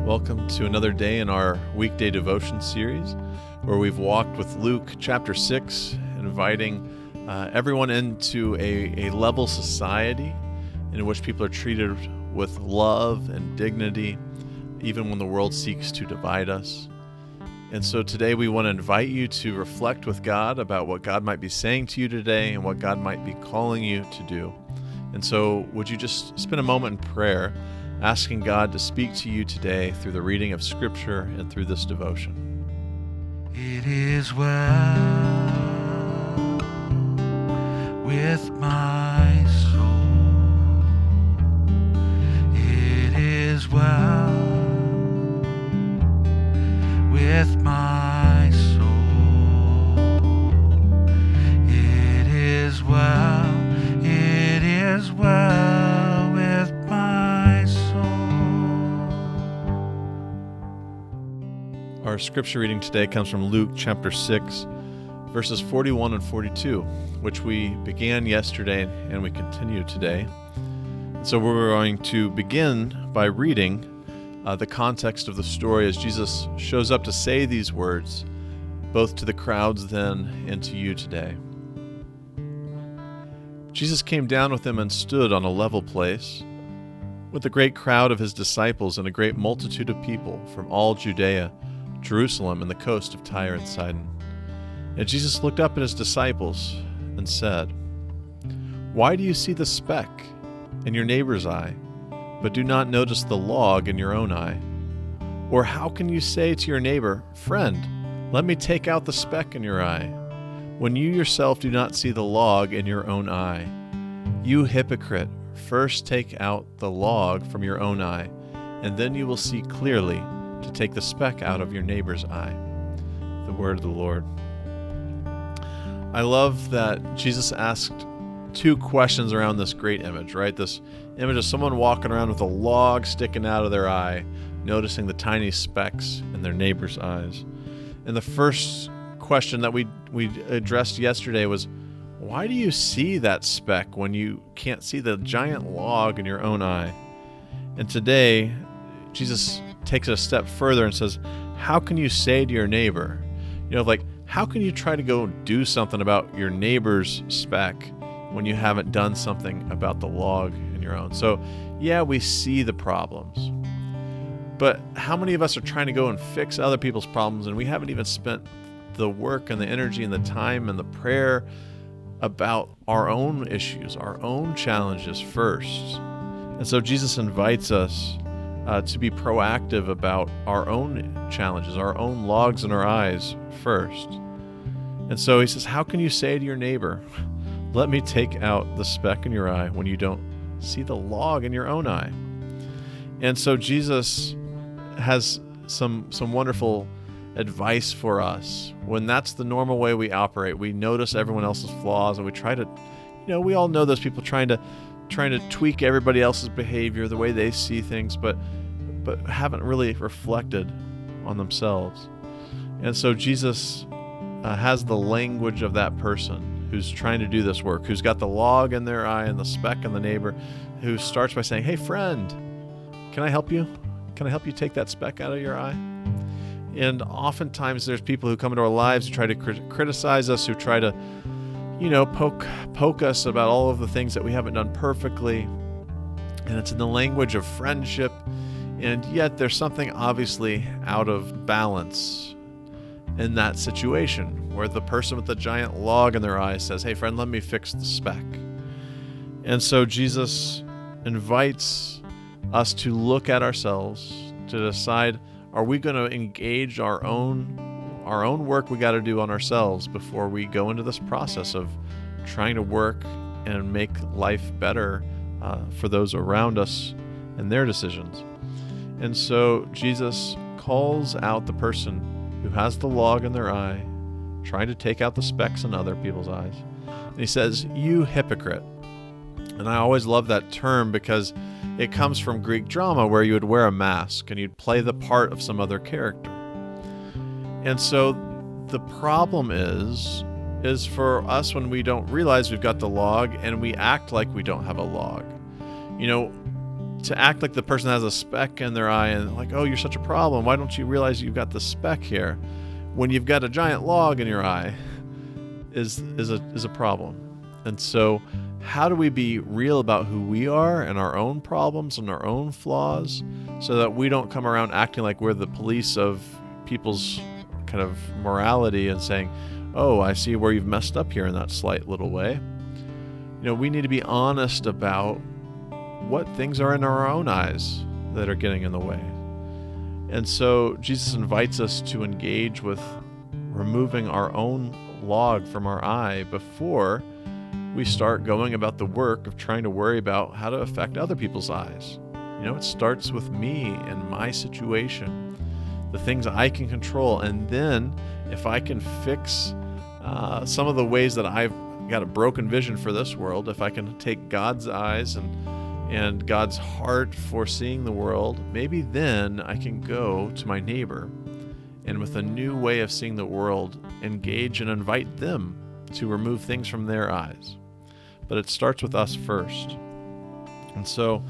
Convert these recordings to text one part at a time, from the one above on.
Welcome to another day in our Weekday devotion series, where we've walked with Luke chapter 6, inviting everyone into a level society in which people are treated with love and dignity, even when the world seeks to divide us. And so today we want to invite you to reflect with God about what God might be saying to you today and what God might be calling you to do. And so would you just spend a moment in prayer, asking God to speak to you today through the reading of Scripture and through this devotion. It is well with my soul. It is well with my soul. It is well. It is well with my soul. Our scripture reading today comes from Luke chapter 6, verses 41 and 42, which we began yesterday and we continue today. So we're going to begin by reading the context of the story as Jesus shows up to say these words, both to the crowds then and to you today. Jesus came down with them and stood on a level place with a great crowd of his disciples and a great multitude of people from all Judea, Jerusalem, and the coast of Tyre and Sidon. And Jesus looked up at his disciples and said, "Why do you see the speck in your neighbor's eye, but do not notice the log in your own eye? Or how can you say to your neighbor, 'Friend, let me take out the speck in your eye,' when you yourself do not see the log in your own eye? You hypocrite, first take out the log from your own eye, and then you will see clearly to take the speck out of your neighbor's eye." The word of the Lord. I love that Jesus asked two questions around this great image, right? This image of someone walking around with a log sticking out of their eye, noticing the tiny specks in their neighbor's eyes. And the first question that we addressed yesterday was, why do you see that speck when you can't see the giant log in your own eye? And today, Jesus takes it a step further and says, how can you say to your neighbor, how can you try to go do something about your neighbor's speck when you haven't done something about the log in your own? So, yeah, we see the problems, but how many of us are trying to go and fix other people's problems and we haven't even spent the work and the energy and the time and the prayer about our own issues, our own challenges first? And so Jesus invites us to be proactive about our own challenges, our own logs in our eyes first. And so he says, how can you say to your neighbor, "Let me take out the speck in your eye," when you don't see the log in your own eye? And so Jesus has some wonderful advice for us. When that's the normal way we operate, we notice everyone else's flaws and we try to, we all know those people trying to tweak everybody else's behavior, the way they see things, but haven't really reflected on themselves. And so Jesus has the language of that person who's trying to do this work, who's got the log in their eye and the speck in the neighbor, who starts by saying, "Hey friend, can I help you? Can I help you take that speck out of your eye?" And oftentimes there's people who come into our lives who try to criticize us, who try to, poke us about all of the things that we haven't done perfectly. And it's in the language of friendship. And yet there's something obviously out of balance in that situation where the person with the giant log in their eye says, "Hey friend, let me fix the speck." And so Jesus invites us to look at ourselves, to decide, are we going to engage our own work we got to do on ourselves before we go into this process of trying to work and make life better for those around us and their decisions? And so Jesus calls out the person who has the log in their eye, trying to take out the specks in other people's eyes. And he says, "You hypocrite." And I always love that term because it comes from Greek drama, where you would wear a mask and you'd play the part of some other character. And so the problem is for us when we don't realize we've got the log and we act like we don't have a log. to act like the person has a speck in their eye and like, oh, you're such a problem. Why don't you realize you've got the speck here? When you've got a giant log in your eye is a problem. And so how do we be real about who we are and our own problems and our own flaws so that we don't come around acting like we're the police of people's kind of morality and saying, oh, I see where you've messed up here in that slight little way. We need to be honest about what things are in our own eyes that are getting in the way. And so Jesus invites us to engage with removing our own log from our eye before we start going about the work of trying to worry about how to affect other people's eyes. It starts with me and my situation, the things I can control. And then if I can fix some of the ways that I've got a broken vision for this world, if I can take God's eyes and God's heart for seeing the world, maybe then I can go to my neighbor and with a new way of seeing the world, engage and invite them to remove things from their eyes. But it starts with us first. And so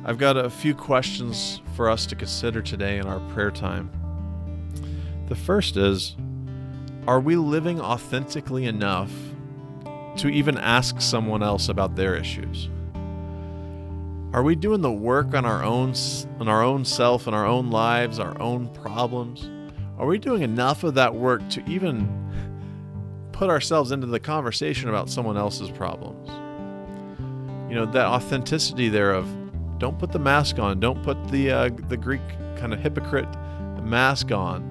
I've got a few questions for us to consider today in our prayer time. The first is, are we living authentically enough to even ask someone else about their issues? Are we doing the work on our own self and our own lives, our own problems? Are we doing enough of that work to even put ourselves into the conversation about someone else's problems? That authenticity there of don't put the mask on, don't put the Greek kind of hypocrite mask on.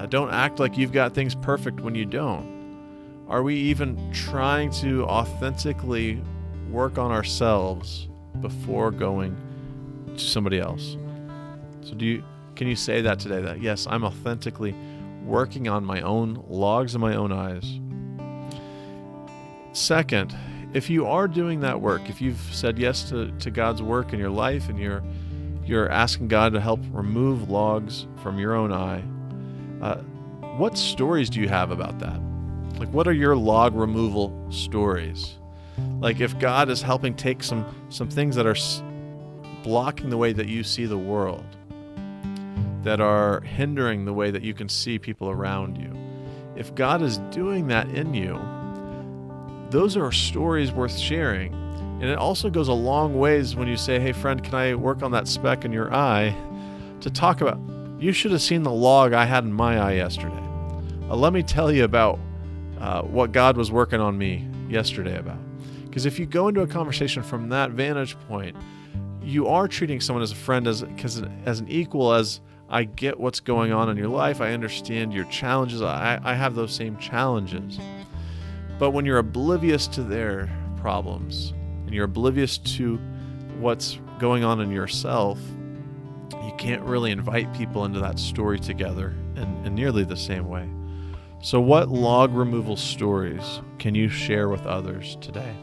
Don't act like you've got things perfect when you don't. Are we even trying to authentically work on ourselves before going to somebody else? So can you say that today, that yes, I'm authentically working on my own logs in my own eyes? Second, if you are doing that work, if you've said yes to God's work in your life and you're asking God to help remove logs from your own eye, what stories do you have about that? Like, what are your log removal stories? Like, if God is helping take some things that are blocking the way that you see the world, that are hindering the way that you can see people around you, if God is doing that in you, those are stories worth sharing. And it also goes a long ways when you say, hey friend, can I work on that speck in your eye? To talk about, you should have seen the log I had in my eye yesterday. Let me tell you about what God was working on me yesterday about. Because if you go into a conversation from that vantage point, you are treating someone as a friend, as an equal, as I get what's going on in your life. I understand your challenges. I have those same challenges. But when you're oblivious to their problems and you're oblivious to what's going on in yourself, you can't really invite people into that story together in nearly the same way. So what log removal stories can you share with others today?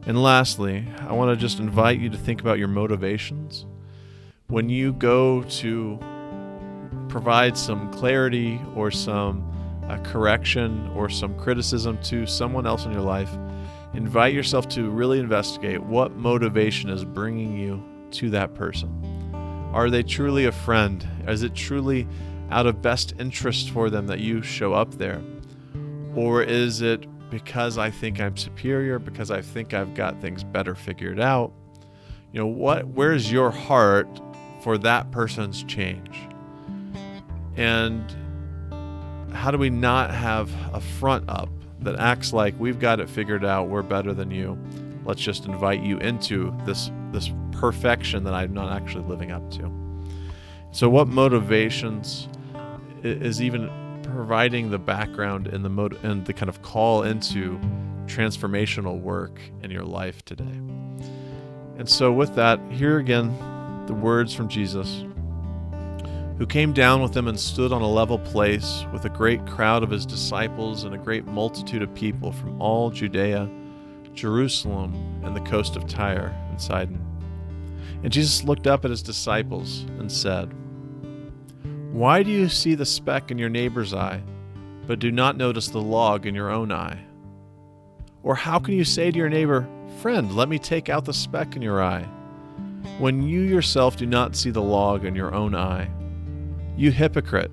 And lastly, I want to just invite you to think about your motivations. When you go to provide some clarity or some correction or some criticism to someone else in your life, invite yourself to really investigate what motivation is bringing you to that person. Are they truly a friend? Is it truly out of best interest for them that you show up there? Or is it because I think I'm superior, because I think I've got things better figured out? Where's your heart for that person's change? And how do we not have a front up that acts like we've got it figured out, we're better than you? Let's just invite you into this perfection that I'm not actually living up to. So what motivations is even providing the background and the kind of call into transformational work in your life today? And so with that, here again, the words from Jesus, who came down with them and stood on a level place with a great crowd of his disciples and a great multitude of people from all Judea, Jerusalem, and the coast of Tyre and Sidon. And Jesus looked up at his disciples and said, "Why do you see the speck in your neighbor's eye, but do not notice the log in your own eye? Or how can you say to your neighbor, 'Friend, let me take out the speck in your eye,' when you yourself do not see the log in your own eye? You hypocrite,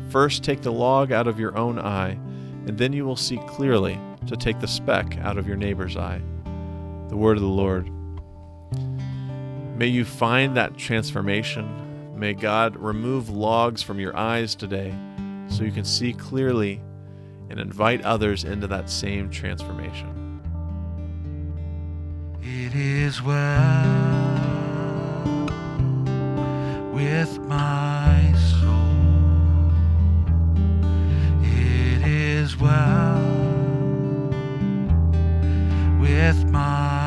first take the log out of your own eye, and then you will see clearly to take the speck out of your neighbor's eye. The word of the Lord. May you find that transformation. May God remove logs from your eyes today so you can see clearly and invite others into that same transformation. It is well with my soul. It is well with my